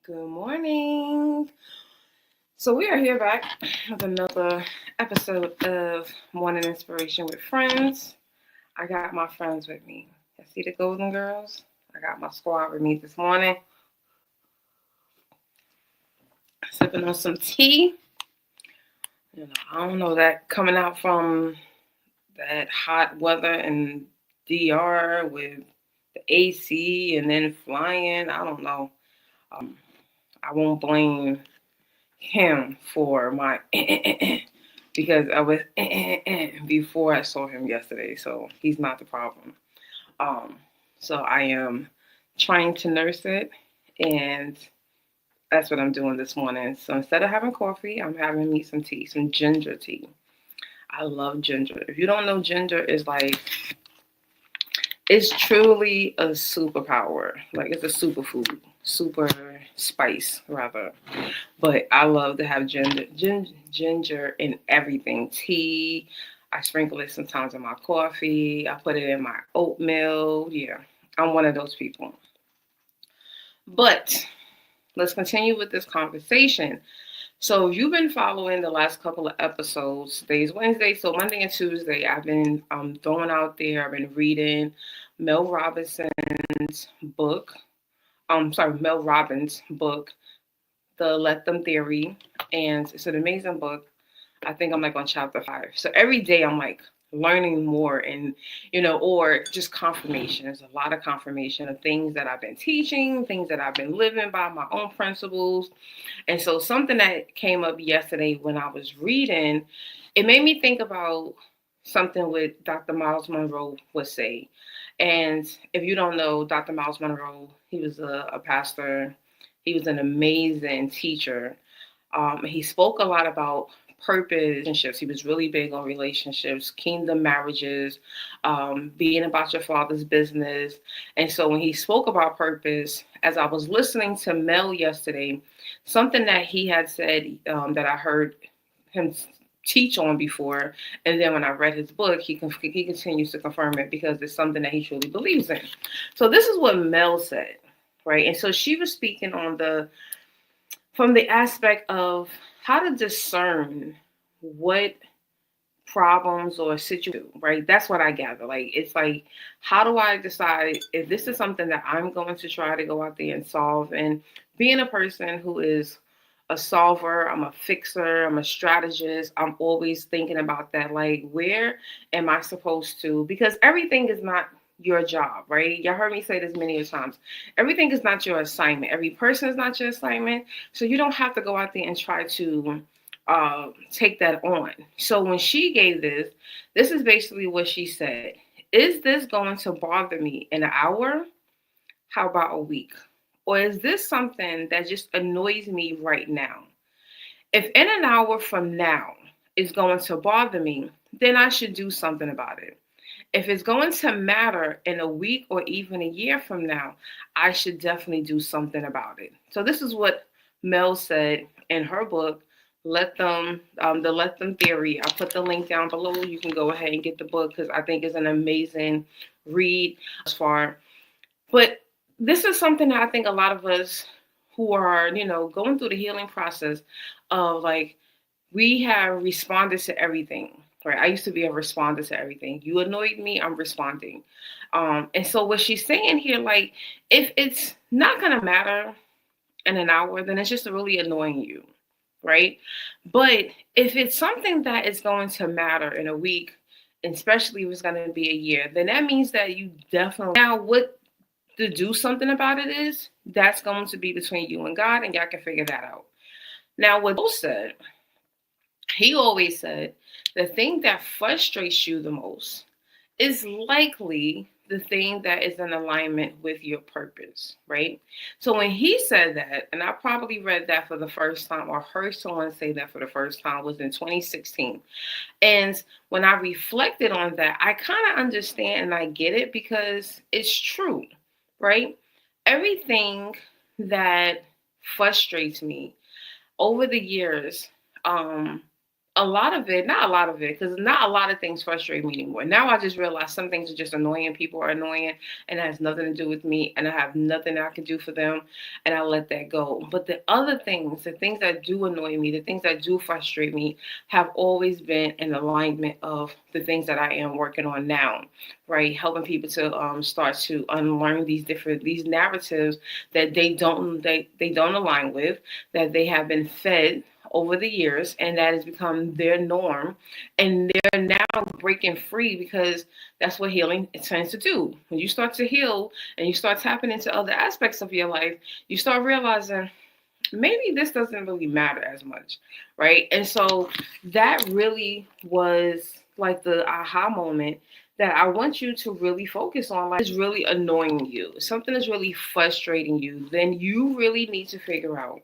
Good morning. So we are here back with another episode of Morning Inspiration with Friends. I got my friends with me. I see the Golden Girls. I got my squad with me this morning. Sipping on some tea. I don't know that coming out from that hot weather in DR with the AC and then flying. I don't know. I won't blame him for my because I was before I saw him yesterday, so he's not the problem. Um, so I am trying to nurse it, and that's what I'm doing this morning. So instead of having coffee, I'm having me some tea, some ginger tea. I love ginger. If you don't know, ginger is like it's truly a superpower. Like it's a superfood, super spice rather. But I love to have ginger in everything. Tea. I sprinkle it sometimes in my coffee. I put it in my oatmeal. Yeah, I'm one of those people. But let's continue with this conversation. So you've been following the last couple of episodes. Today's Wednesday, so Monday and Tuesday, I've been throwing out there. I've been reading Mel Robinson's book. Mel Robbins' book, The Let Them Theory, and it's an amazing book. I think I'm like on chapter 5. So every day I'm like learning more and, or just confirmation. There's a lot of confirmation of things that I've been teaching, things that I've been living by, my own principles. And so something that came up yesterday when I was reading, it made me think about something what Dr. Myles Munroe would say. And if you don't know, Dr. Myles Munroe, he was a pastor. He was an amazing teacher. He spoke a lot about purpose, relationships. He was really big on relationships, kingdom marriages, being about your father's business. And so when he spoke about purpose, as I was listening to Mel yesterday, something that he had said that I heard him teach on before, and then when I read his book, he continues to confirm it because it's something that he truly believes in. So this is what Mel said, right? And so she was speaking on from the aspect of how to discern what problems or situations, right? That's what I gather. Like, it's like, how do I decide if this is something that I'm going to try to go out there and solve? And being a person who is a solver, I'm a fixer, I'm a strategist, I'm always thinking about that. Like, where am I supposed to? Because everything is not your job, right? Y'all heard me say this many times. Everything is not your assignment. Every person is not your assignment. So you don't have to go out there and try to take that on. So when she gave this is basically what she said. Is this going to bother me in an hour? How about a week? Or is this something that just annoys me right now? If in an hour from now it's going to bother me, then I should do something about it. If it's going to matter in a week or even a year from now, I should definitely do something about it. So this is what Mel said in her book, the Let Them Theory. I'll put the link down below. You can go ahead and get the book because I think it's an amazing read as far. But this is something that I think a lot of us who are, going through the healing process of like, we have responded to everything, right? I used to be a responder to everything. You annoyed me, I'm responding. And so what she's saying here, like, if it's not going to matter in an hour, then it's just really annoying you, right? But if it's something that is going to matter in a week, especially if it's going to be a year, then that means that you definitely, now what to do something about it is, that's going to be between you and God, and y'all can figure that out. Now, what Joe said, he always said, the thing that frustrates you the most is likely the thing that is in alignment with your purpose, right? So when he said that, and I probably read that for the first time or heard someone say that for the first time, was in 2016. And when I reflected on that, I kind of understand and I get it because it's true, right? Everything that frustrates me over the years, a lot of it, not a lot of it, because not a lot of things frustrate me anymore. Now I just realize some things are just annoying. People are annoying, and it has nothing to do with me, and I have nothing I can do for them, and I let that go. But the other things, the things that do annoy me, the things that do frustrate me, have always been in alignment of the things that I am working on now, right? Helping people to start to unlearn these narratives that they don't align with, that they have been fed over the years, and that has become their norm, and they're now breaking free, because that's what healing tends to do. When you start to heal and you start tapping into other aspects of your life, you start realizing maybe this doesn't really matter as much, right? And so that really was like the aha moment that I want you to really focus on. Like, is really annoying you, something is really frustrating you, then you really need to figure out,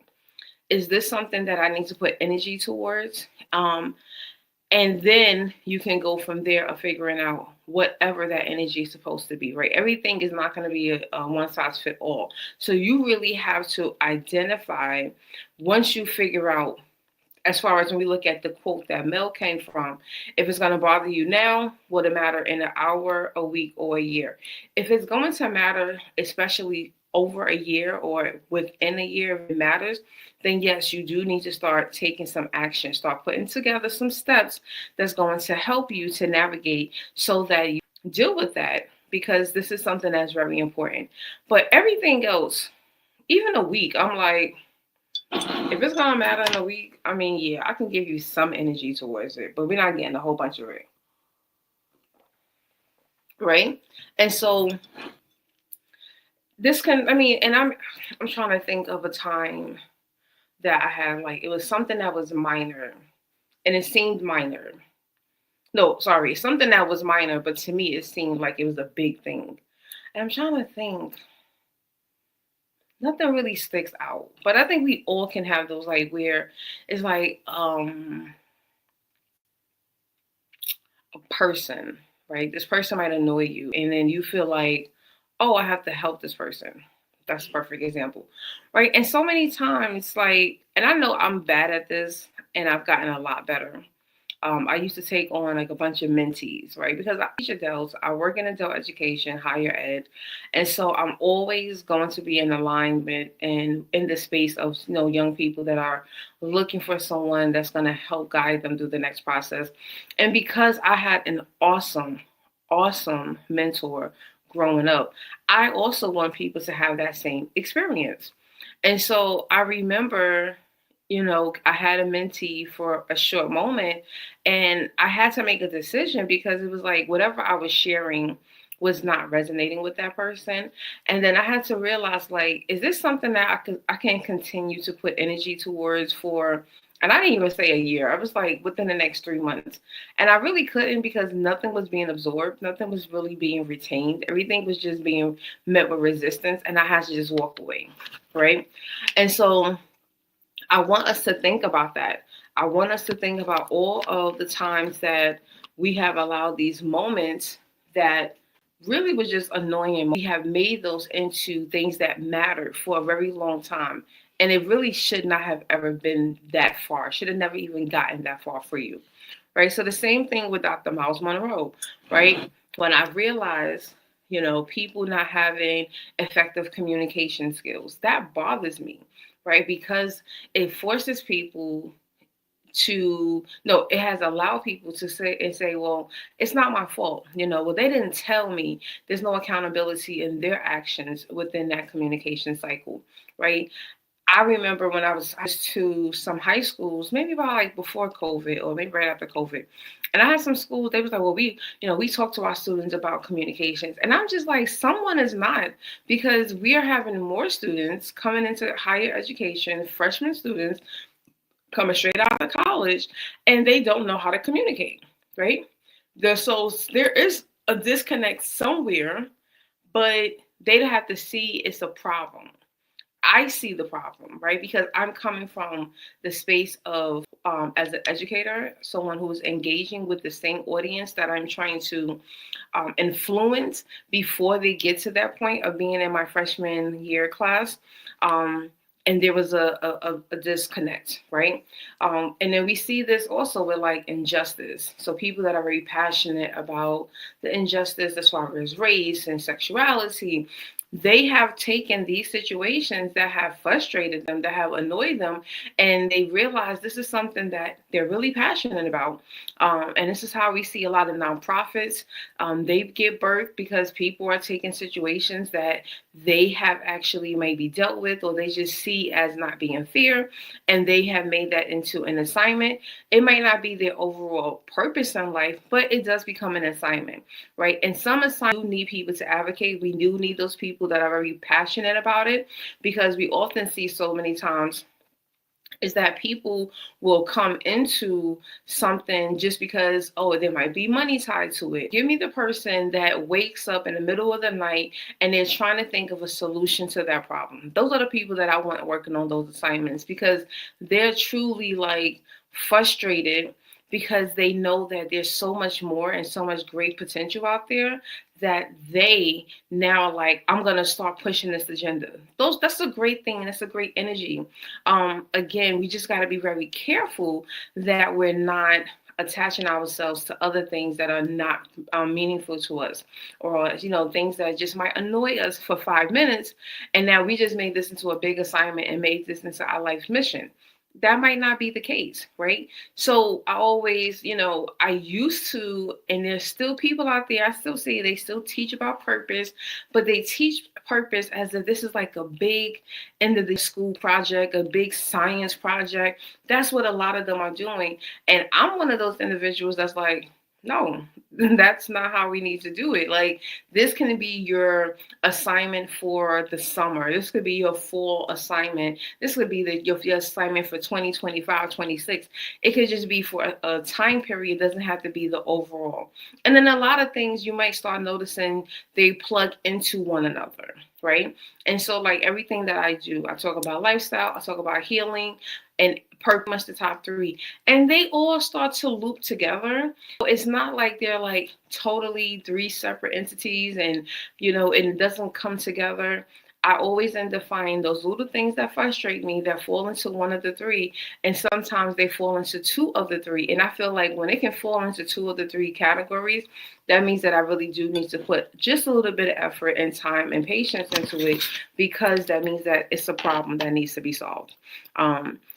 is this something that I need to put energy towards? And then you can go from there of figuring out whatever that energy is supposed to be, right? Everything is not going to be a one size fit all. So you really have to identify, once you figure out, as far as when we look at the quote that Mel came from, if it's going to bother you now, will it matter in an hour, a week, or a year? If it's going to matter, especially over a year or within a year, if it matters, then yes, you do need to start taking some action, start putting together some steps that's going to help you to navigate so that you deal with that, because this is something that's very important. But everything else, even a week, I'm like, if it's gonna matter in a week, I mean, yeah, I can give you some energy towards it, but we're not getting a whole bunch of it, right? And so this can, I mean, and I'm trying to think of a time that I had, like, it was something that was minor, and it seemed minor. No, sorry, something that was minor, but to me it seemed like it was a big thing. And I'm trying to think. Nothing really sticks out, but I think we all can have those, like, where it's like a person, right? This person might annoy you, and then you feel like, oh, I have to help this person. That's a perfect example, right? And so many times, like, and I know I'm bad at this, and I've gotten a lot better. I used to take on like a bunch of mentees, right? Because I teach adults, I work in adult education, higher ed. And so I'm always going to be in alignment and in the space of, young people that are looking for someone that's going to help guide them through the next process. And because I had an awesome, awesome mentor growing up, I also want people to have that same experience. And so I remember, I had a mentee for a short moment, and I had to make a decision because it was like whatever I was sharing was not resonating with that person. And then I had to realize, like, is this something that I can continue to put energy towards for, and I didn't even say a year. I was like within the next 3 months. And I really couldn't, because nothing was being absorbed, nothing was really being retained. Everything was just being met with resistance, and I had to just walk away. Right. And so I want us to think about that. I want us to think about all of the times that we have allowed these moments that really was just annoying. We have made those into things that mattered for a very long time. And it really should not have ever been that far. Should have never even gotten that far for you. Right. So the same thing with Dr. Myles Munroe, right? When I realized, people not having effective communication skills, that bothers me, right? Because it forces people to, no, it has allowed people to say, well, it's not my fault. Well, they didn't tell me. There's no accountability in their actions within that communication cycle, right? I remember when I was to some high schools, maybe about like before COVID or maybe right after COVID. And I had some schools, they was like, well, we talk to our students about communications. And I'm just like, someone is not, because we are having more students coming into higher education, freshman students coming straight out of college, and they don't know how to communicate, right? So there is a disconnect somewhere, but they have to see it's a problem. I see the problem, right? Because I'm coming from the space of, as an educator, someone who is engaging with the same audience that I'm trying to influence before they get to that point of being in my freshman year class. and there was a disconnect, right? And then we see this also with like injustice. So people that are very passionate about the injustice as far as race and sexuality, they have taken these situations that have frustrated them, that have annoyed them, and they realize this is something that they're really passionate about. And this is how we see a lot of nonprofits. They give birth because people are taking situations that they have actually maybe dealt with, or they just see as not being fair, and they have made that into an assignment. It might not be their overall purpose in life, but it does become an assignment, right? And some assignments do need people to advocate. We do need those people that are very passionate about it, because we often see so many times is that people will come into something just because, oh, there might be money tied to it. Give me the person that wakes up in the middle of the night and is trying to think of a solution to that problem. Those are the people that I want working on those assignments, because they're truly like frustrated because they know that there's so much more and so much great potential out there, that they now like, I'm gonna start pushing this agenda. That's a great thing, and that's a great energy. Again, we just got to be very careful that we're not attaching ourselves to other things that are not meaningful to us, or things that just might annoy us for 5 minutes, and now we just made this into a big assignment and made this into our life's mission. That might not be the case, right? So I always, I used to, and there's still people out there, I still see they still teach about purpose, but they teach purpose as if this is like a big end of the school project, a big science project. That's what a lot of them are doing. And I'm one of those individuals that's like, no, that's not how we need to do it. Like, this can be your assignment for the summer. This could be your fall assignment. This could be your assignment for 2025, 26. It could just be for a time period. It doesn't have to be the overall. And then a lot of things you might start noticing, they plug into one another, right? And so like everything that I do, I talk about lifestyle, I talk about healing, and pretty much the top three. And they all start to loop together. It's not like they're like totally three separate entities, and it doesn't come together. I always end up finding those little things that frustrate me that fall into one of the three, and sometimes they fall into two of the three. And I feel like when it can fall into two of the three categories, that means that I really do need to put just a little bit of effort and time and patience into it, because that means that it's a problem that needs to be solved.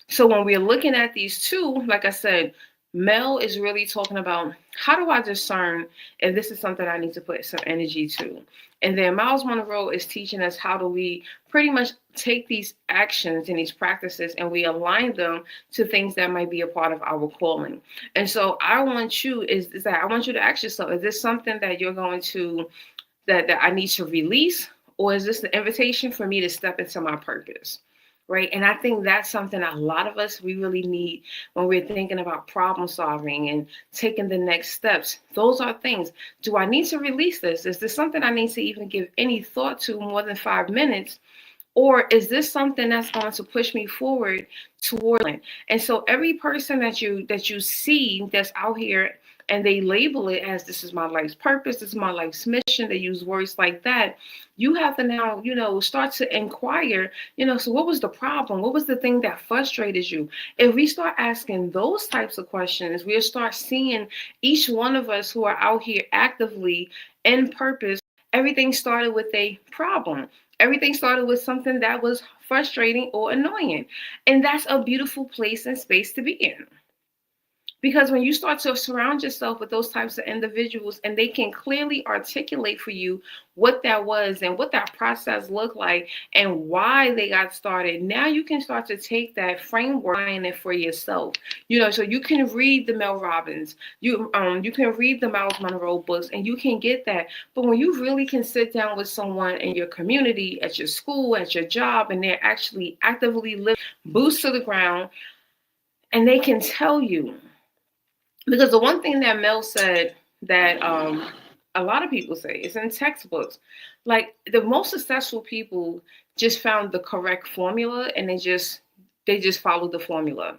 So when we're looking at these two, like I said, Mel is really talking about, how do I discern if this is something I need to put some energy to? And then Myles Munroe is teaching us how do we pretty much take these actions and these practices and we align them to things that might be a part of our calling. And so I want you I want you to ask yourself, is this something that you're going to, that I need to release? Or is this the invitation for me to step into my purpose? Right. And I think that's something a lot of us, we really need when we're thinking about problem solving and taking the next steps. Those are things. Do I need to release this? Is this something I need to even give any thought to more than 5 minutes? Or is this something that's going to push me forward toward it? And so every person that you see that's out here and they label it as, this is my life's purpose, this is my life's mission, they use words like that, you have to now, start to inquire, so what was the problem? What was the thing that frustrated you? If we start asking those types of questions, we'll start seeing each one of us who are out here actively in purpose. Everything started with a problem. Everything started with something that was frustrating or annoying. And that's a beautiful place and space to be in. Because when you start to surround yourself with those types of individuals and they can clearly articulate for you what that was and what that process looked like and why they got started, now you can start to take that framework and it for yourself. So you can read the Mel Robbins, you can read the Myles Munroe books, and you can get that. But when you really can sit down with someone in your community, at your school, at your job, and they're actually actively living boots to the ground, and they can tell you. Because the one thing that Mel said that a lot of people say is in textbooks, like the most successful people just found the correct formula and they just followed the formula.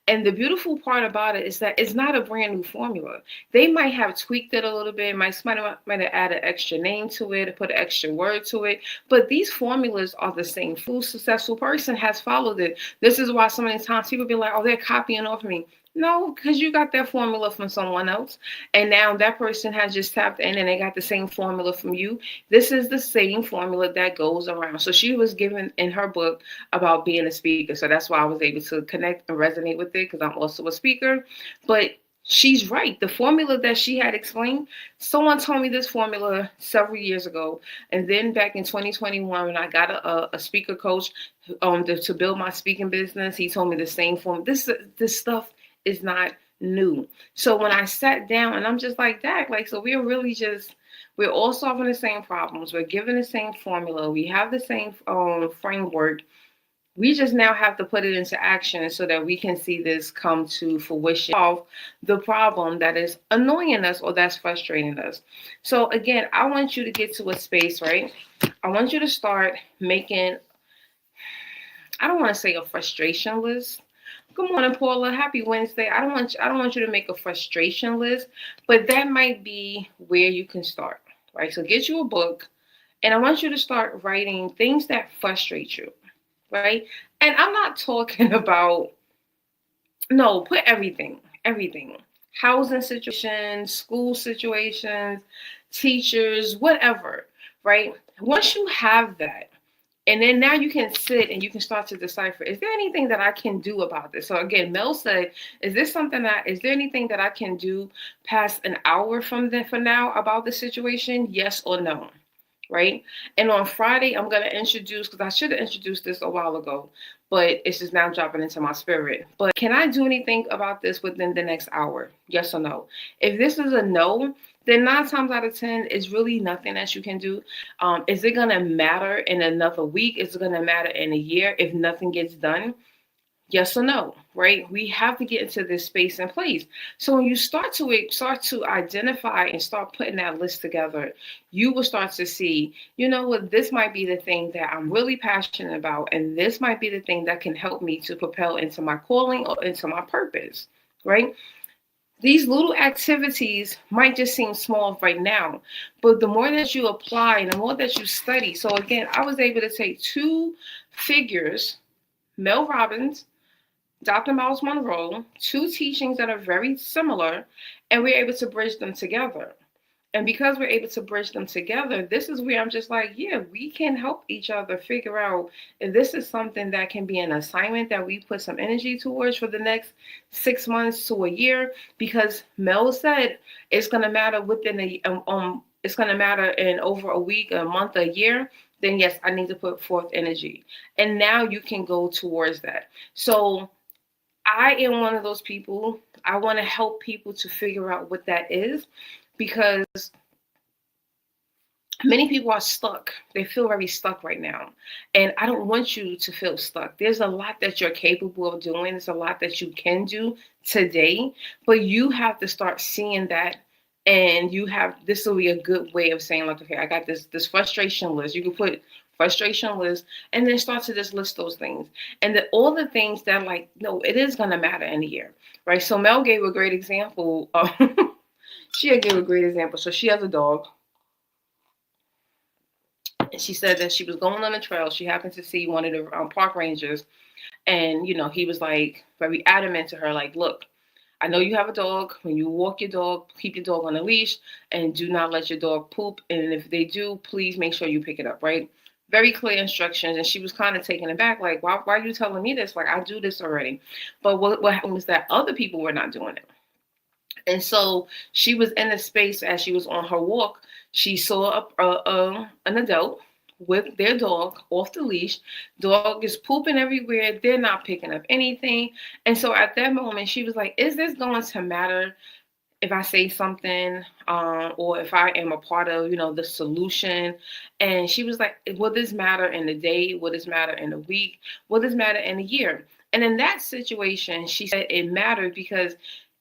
And the beautiful part about it is that it's not a brand new formula. They might have tweaked it a little bit, might have added an extra name to it, put an extra word to it, but these formulas are the same. Full successful person has followed it. This is why so many times people be like, oh, they're copying off me. No, because you got that formula from someone else, and now that person has just tapped in and they got the same formula from you. This is the same formula that goes around. So she was given in her book about being a speaker. So that's why I was able to connect and resonate with it, because I'm also a speaker. But she's right. The formula that she had explained, someone told me this formula several years ago. And then back in 2021, when I got a speaker coach to build my speaking business, he told me the same form. This stuff is not new. So when I sat down and I'm just like that, like, so we're all solving the same problems. We're given the same formula. We have the same framework. We just now have to put it into action so that we can see this come to fruition. Solve the problem that is annoying us or that's frustrating us. So again, I want you to get to a space, right? I want you to start making, I don't want to say a frustration list. Good morning, Paula. Happy Wednesday. I don't want you to make a frustration list, but that might be where you can start, right? So get you a book, and I want you to start writing things that frustrate you, right? And I'm not talking about, no, put everything. Housing situations, school situations, teachers, whatever, right? Once you have that, and then now you can sit and you can start to decipher, is there anything that I can do about this? So again, Mel said, is there anything that I can do past an hour from now about the situation? Yes or no, right? And on Friday, I'm going to introduce, because I should have introduced this a while ago, but it's just now dropping into my spirit. But can I do anything about this within the next hour? Yes or no? If this is a no, then 9 times out of 10, it's really nothing that you can do. Is it going to matter in another week? Is it going to matter in a year if nothing gets done? Yes or no, right? We have to get into this space and place. So when you start to identify and start putting that list together, you will start to see, you know what, this might be the thing that I'm really passionate about, and this might be the thing that can help me to propel into my calling or into my purpose, right? These little activities might just seem small right now, but the more that you apply and the more that you study. So again, I was able to take 2 figures, Mel Robbins, Dr. Myles Munroe, 2 teachings that are very similar, and we're able to bridge them together. And because we're able to bridge them together, this is where I'm just like, yeah, we can help each other figure out if this is something that can be an assignment that we put some energy towards for the next 6 months to a year. Because Mel said it's going to matter it's going to matter in over a week, a month, a year. Then yes, I need to put forth energy, and now you can go towards that. So I am one of those people. I want to help people to figure out what that is, because many people are stuck. They feel very stuck right now. And I don't want you to feel stuck. There's a lot that you're capable of doing. There's a lot that you can do today, but you have to start seeing that. And this will be a good way of saying, like, okay, I got this frustration list. You can put frustration list and then start to just list those things. And all the things that, like, no, it is going to matter in a year, right? So Mel gave a great example. She gave a great example. So she has a dog. And she said that she was going on a trail. She happened to see one of the park rangers. And, he was like very adamant to her, like, look, I know you have a dog. When you walk your dog, keep your dog on a leash and do not let your dog poop. And if they do, please make sure you pick it up, right? Very clear instructions. And she was kind of taken aback, like, why are you telling me this? Like, I do this already. But what happened was that other people were not doing it. And so she was in a space as she was on her walk. She saw an adult with their dog off the leash. Dog is pooping everywhere. They're not picking up anything. And so at that moment, she was like, is this going to matter if I say something or if I am a part of, the solution? And she was like, will this matter in a day? Will this matter in a week? Will this matter in a year? And in that situation, she said it mattered because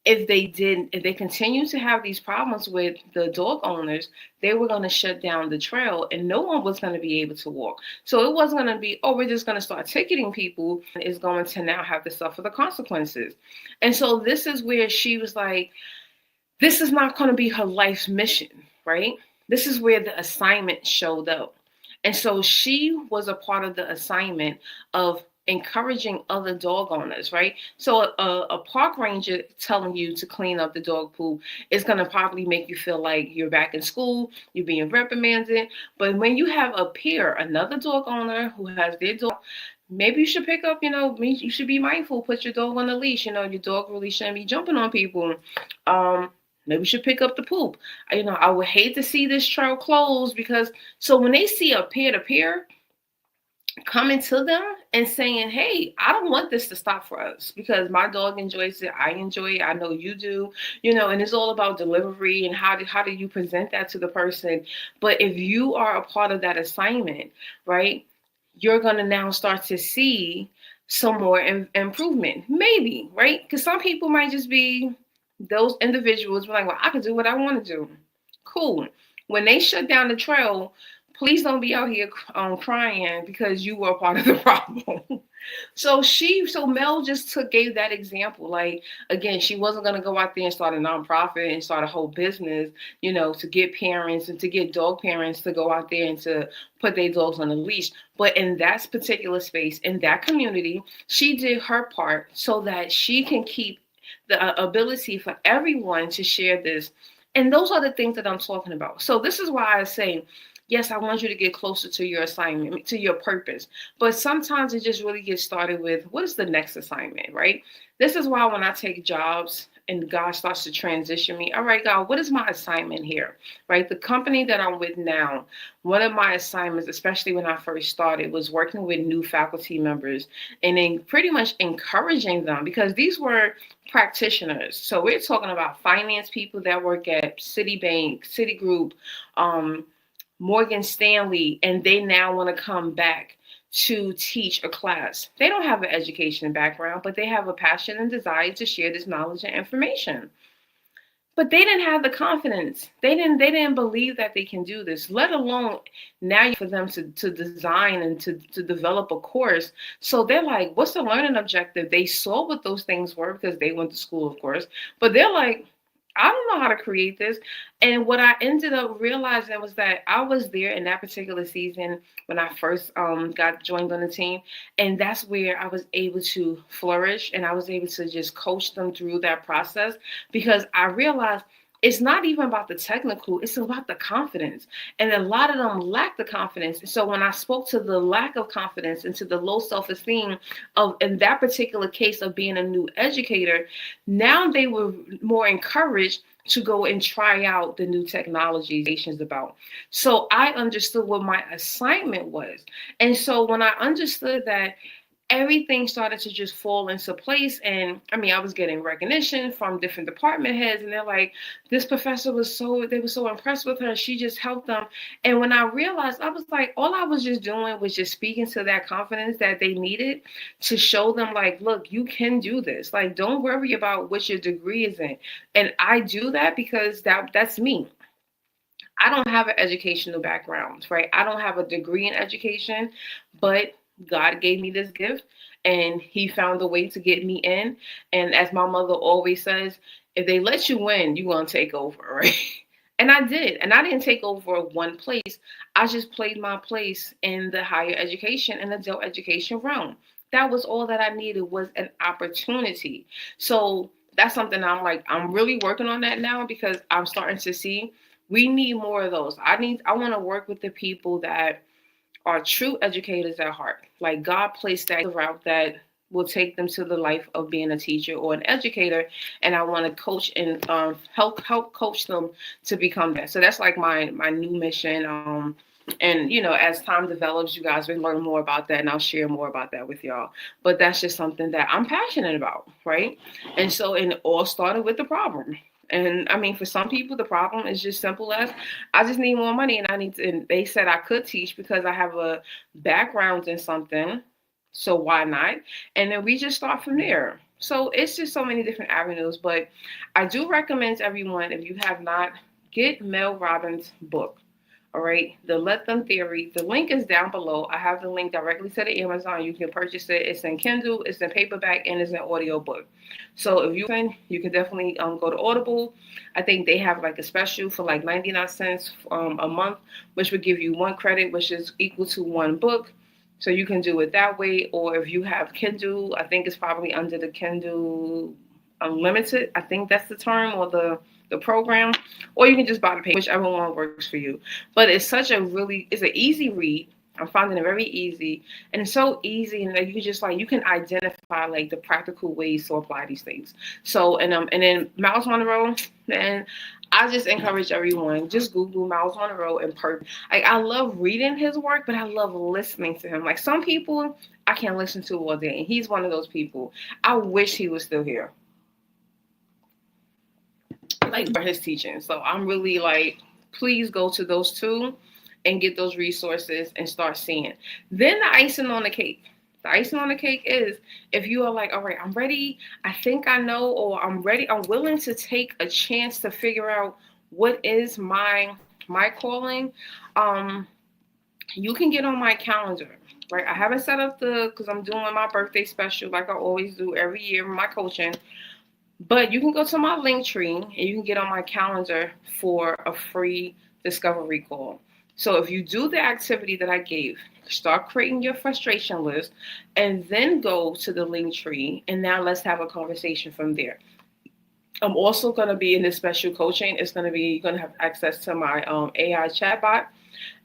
if they continue to have these problems with the dog owners, they were going to shut down the trail and no one was going to be able to walk. So it wasn't going to be, oh, we're just going to start ticketing people, is going to now have to suffer the consequences. And so this is where she was like, this is not going to be her life's mission, right? This is where the assignment showed up. And so she was a part of the assignment of encouraging other dog owners, right? So a park ranger telling you to clean up the dog poop is going to probably make you feel like you're back in school, you're being reprimanded. But when you have a peer, another dog owner who has their dog, maybe you should pick up, you should be mindful, put your dog on a leash. Your dog really shouldn't be jumping on people. Maybe you should pick up the poop. I would hate to see this trail closed because, so when they see a peer-to-peer coming to them and saying, hey, I don't want this to stop for us because my dog enjoys it. I enjoy it. I know you do, and it's all about delivery and how do you present that to the person. But if you are a part of that assignment, right, you're going to now start to see some more improvement, maybe, right? Because some people might just be those individuals like, well, I can do what I want to do. Cool. When they shut down the trail, please don't be out here crying because you were a part of the problem. So Mel just gave that example. Like, again, she wasn't going to go out there and start a nonprofit and start a whole business, to get parents and to get dog parents to go out there and to put their dogs on a leash. But in that particular space, in that community, she did her part so that she can keep the ability for everyone to share this. And those are the things that I'm talking about. So this is why I say, yes, I want you to get closer to your assignment, to your purpose. But sometimes it just really gets started with, what is the next assignment, right? This is why when I take jobs and God starts to transition me, all right, God, what is my assignment here, right? The company that I'm with now, one of my assignments, especially when I first started, was working with new faculty members and then pretty much encouraging them, because these were practitioners. So we're talking about finance people that work at Citibank, Citigroup, Morgan Stanley, and they now want to come back to teach a class. They don't have an education background, but they have a passion and desire to share this knowledge and information. But they didn't have the confidence. They didn't believe that they can do this, let alone now for them to design and to develop a course. So they're like, what's the learning objective? They saw what those things were because they went to school, of course. But they're like, I don't know how to create this. And what I ended up realizing was that I was there in that particular season when I first got joined on the team. And that's where I was able to flourish and I was able to just coach them through that process, because I realized it's not even about the technical, it's about the confidence. And a lot of them lack the confidence. So when I spoke to the lack of confidence and to the low self-esteem of, in that particular case of being a new educator, now they were more encouraged to go and try out the new technologies about. So I understood what my assignment was. And so when I understood that, everything started to just fall into place. And I mean, I was getting recognition from different department heads, and they're like, this professor they were so impressed with her. She just helped them. And when I realized, I was like, all I was just doing was just speaking to that confidence that they needed to show them, like, look, you can do this. Like, don't worry about what your degree is in. And I do that because that's me. I don't have an educational background, right? I don't have a degree in education, but God gave me this gift and he found a way to get me in. And as my mother always says, if they let you win, you're going to take over, right? And I did. And I didn't take over one place. I just played my place in the higher education and adult education realm. That was all that I needed, was an opportunity. So that's something I'm really working on that now, because I'm starting to see we need more of those. I want to work with the people that are true educators at heart. Like, God placed that route that will take them to the life of being a teacher or an educator, and I want to coach and help coach them to become that. So that's like my new mission. And as time develops, you guys will learn more about that, and I'll share more about that with y'all. But that's just something that I'm passionate about, right? And so, it all started with the problem. And I mean, for some people, the problem is just simple as, I just need more money, and they said I could teach because I have a background in something. So why not? And then we just start from there. So it's just so many different avenues, but I do recommend everyone, if you have not, get Mel Robbins' book. All right, the Let Them Theory. The link is down below. I have the link directly to the Amazon. You can purchase it. It's in Kindle, it's in paperback, and it's an audio book. So if you can definitely go to Audible. I think they have like a special for like 99 cents a month, which would give you one credit, which is equal to one book. So you can do it that way. Or if you have Kindle, I think it's probably under the Kindle Unlimited. I think that's the term, or the program. Or you can just buy the paper, whichever one works for you. But it's an easy read. I'm finding it very easy, and it's so easy, and that you just like you can identify like the practical ways to apply these things. So and then Myles Munroe, man, I just encourage everyone, just Google Myles Munroe and like I love reading his work, but I love listening to him. Like some people I can't listen to all day, and he's one of those people. I wish he was still here, like for his teaching. So I'm really like, please go to those two and get those resources and start seeing. Then the icing on the cake. The icing on the cake is if you are like, all right, I'm ready. I think I know, or I'm ready. I'm willing to take a chance to figure out what is my calling. You can get on my calendar. Right, I haven't set up because I'm doing my birthday special like I always do every year with my coaching. But you can go to my link tree and you can get on my calendar for a free discovery call. So if you do the activity that I gave, start creating your frustration list and then go to the link tree, and now let's have a conversation from there. I'm also going to be in this special coaching. It's going to be, you're going to have access to my AI chatbot.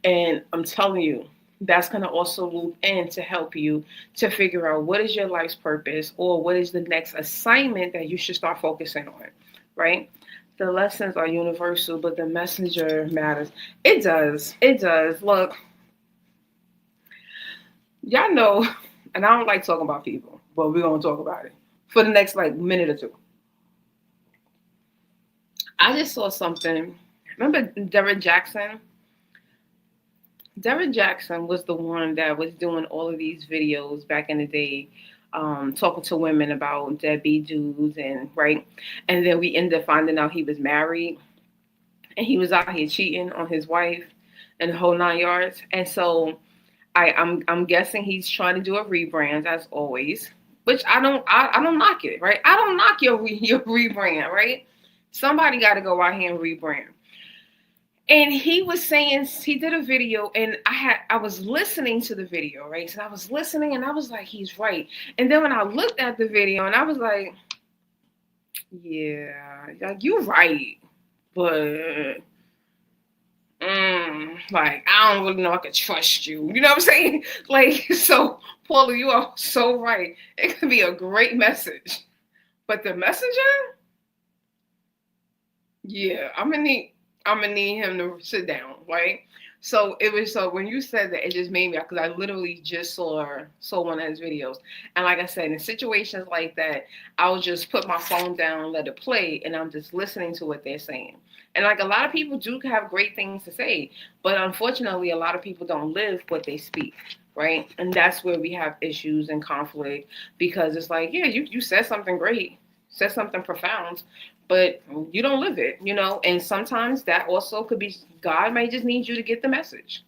And I'm telling you, that's going to also loop in to help you to figure out what is your life's purpose, or what is the next assignment that you should start focusing on, right? The lessons are universal, but the messenger matters. It does. It does. Look, y'all know, and I don't like talking about people, but we're going to talk about it for the next like minute or two. I just saw something. Remember Derek Jackson? Derek Jackson was the one that was doing all of these videos back in the day, talking to women about deadbeat dudes, and right. And then we ended up finding out he was married, and he was out here cheating on his wife, and the whole 9 yards. And so I'm guessing he's trying to do a rebrand as always, which I don't knock it, right? I don't knock your rebrand, right? Somebody got to go out here and rebrand. And he was saying, he did a video, and I was listening to the video, right? So I was listening and I was like, he's right. And then when I looked at the video and I was like, yeah, like you're right. But like I don't really know I could trust you. You know what I'm saying? Like, so Paula, you are so right. It could be a great message. But the messenger, yeah, I'm gonna need him to sit down, right? So it was, so when you said that, it just made me, because I literally just saw one of his videos, and like I said, in situations like that, I'll just put my phone down and let it play, and I'm just listening to what they're saying. And like a lot of people do have great things to say, but unfortunately, a lot of people don't live what they speak, right? And that's where we have issues and conflict, because it's like, yeah, you said something great, said something profound, but you don't live it, you know. And sometimes that also could be God may just need you to get the message,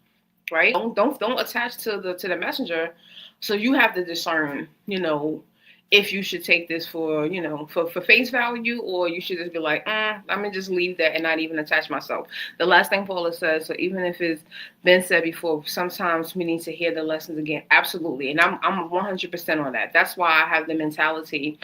right? Don't attach to the messenger. So you have to discern, you know, if you should take this for, you know, for face value, or you should just be like, let me just leave that and not even attach myself. The last thing Paula says, so even if it's been said before, sometimes we need to hear the lessons again. Absolutely. And I'm 100% on that. That's why I have the mentality,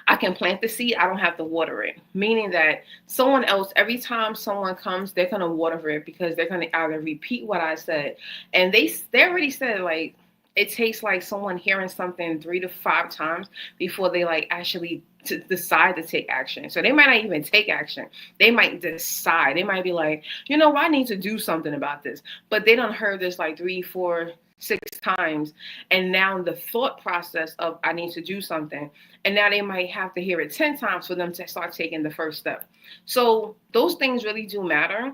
I can plant the seed, I don't have to water it. Meaning that someone else, every time someone comes, they're going to water it, because they're going to either repeat what I said. And they already said, like, it takes like someone hearing something 3 to 5 times before they like actually decide to take action. So they might not even take action. They might decide. They might be like, you know, I need to do something about this. But they done heard this like 3, 4, 6 times, and now the thought process of I need to do something, and now they might have to hear it 10 times for them to start taking the first step. So those things really do matter,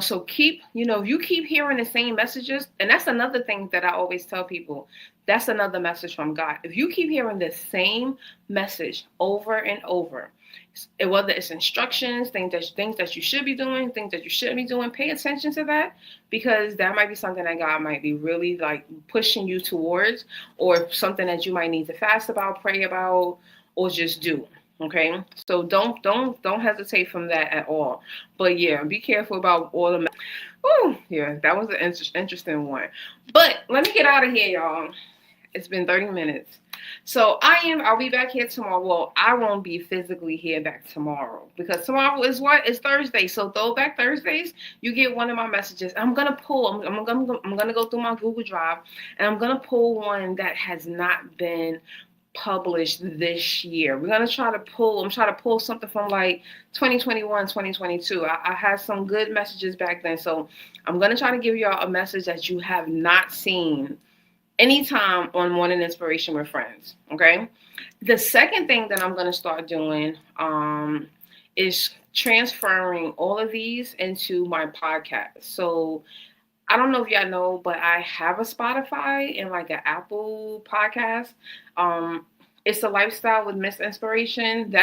so keep, if you keep hearing the same messages, and that's another thing that I always tell people, that's another message from God. If you keep hearing the same message over and over, whether it's instructions, things that you should be doing, things that you shouldn't be doing, pay attention to that, because that might be something that God might be really like pushing you towards, or something that you might need to fast about, pray about, or just do. Okay, so don't hesitate from that at all. But yeah, be careful about all the. Oh yeah, that was an interesting one. But let me get out of here, y'all. It's been 30 minutes. So I'll be back here tomorrow. Well, I won't be physically here back tomorrow, because tomorrow is what? It's Thursday. So Throwback Thursdays, you get one of my messages. I'm gonna go through my Google Drive, and I'm gonna pull one that has not been published this year. I'm trying to pull something from like 2021, 2022. I had some good messages back then. So I'm gonna try to give y'all a message that you have not seen anytime on Morning Inspiration with Friends. Okay. The second thing that I'm going to start doing is transferring all of these into my podcast. So I don't know if y'all know, but I have a Spotify and like an Apple podcast. It's a lifestyle with Miss Inspiration.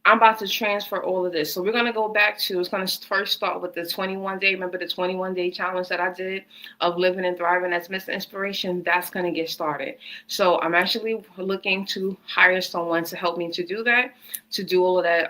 I'm about to transfer all of this. So we're going to go back to, it's going to first start with the 21 day. Remember the 21 day challenge that I did of living and thriving as Miss Inspiration? That's going to get started. So I'm actually looking to hire someone to help me to do that, to do all of that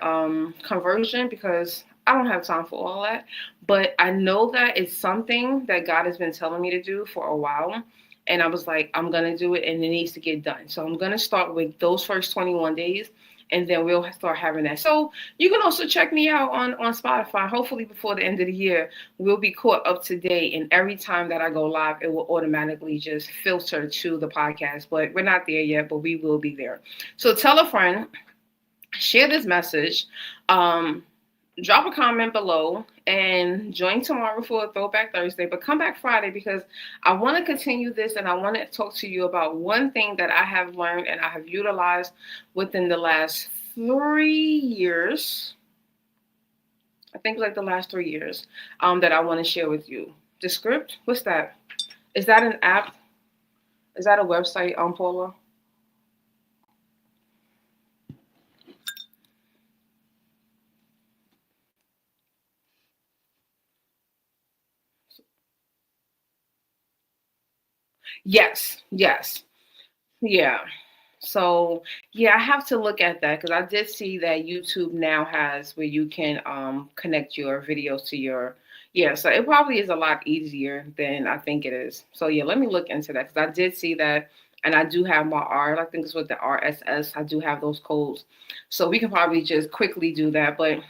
conversion, because I don't have time for all that. But I know that it's something that God has been telling me to do for a while. And I was like, I'm going to do it, and it needs to get done. So I'm going to start with those first 21 days. And then we'll start having that. So you can also check me out on Spotify. Hopefully before the end of the year, we'll be caught up to date. And every time that I go live, it will automatically just filter to the podcast. But we're not there yet, but we will be there. So tell a friend, share this message, drop a comment below, and join tomorrow for a Throwback Thursday. But come back Friday, because I want to continue this, and I want to talk to you about one thing that I have learned and I have utilized within the last 3 years. I think like the last 3 years that I want to share with you. The script, what's that? Is that an app? Is that a website, Paula? Yes. Yeah. So yeah, I have to look at that, because I did see that YouTube now has where you can connect your videos to your, so it probably is a lot easier than I think it is. So yeah, let me look into that, because I did see that, and I do have my I think it's with the RSS. I do have those codes, so we can probably just quickly do that. But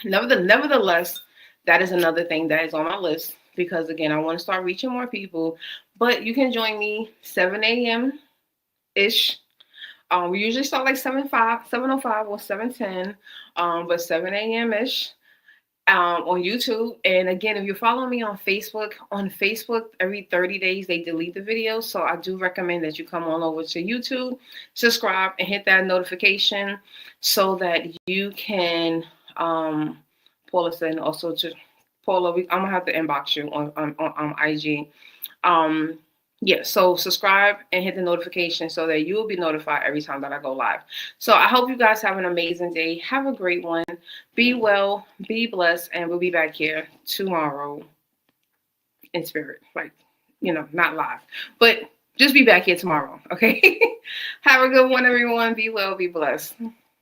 nevertheless, that is another thing that is on my list, because again, I want to start reaching more people. But you can join me 7 a.m. ish. We usually start like 7:05 or 7:10, but 7 a.m. ish on YouTube. And again, if you're following me on Facebook, every 30 days they delete the videos. So I do recommend that you come on over to YouTube, subscribe, and hit that notification so that you can, Paula said, and also to Paula, I'm gonna have to inbox you on IG. So subscribe and hit the notification so that you will be notified every time that I go live. So I hope you guys have an amazing day. Have a great one. Be well, be blessed, and we'll be back here tomorrow in spirit. Like, not live, but just be back here tomorrow. Okay. Have a good one, everyone. Be well, be blessed.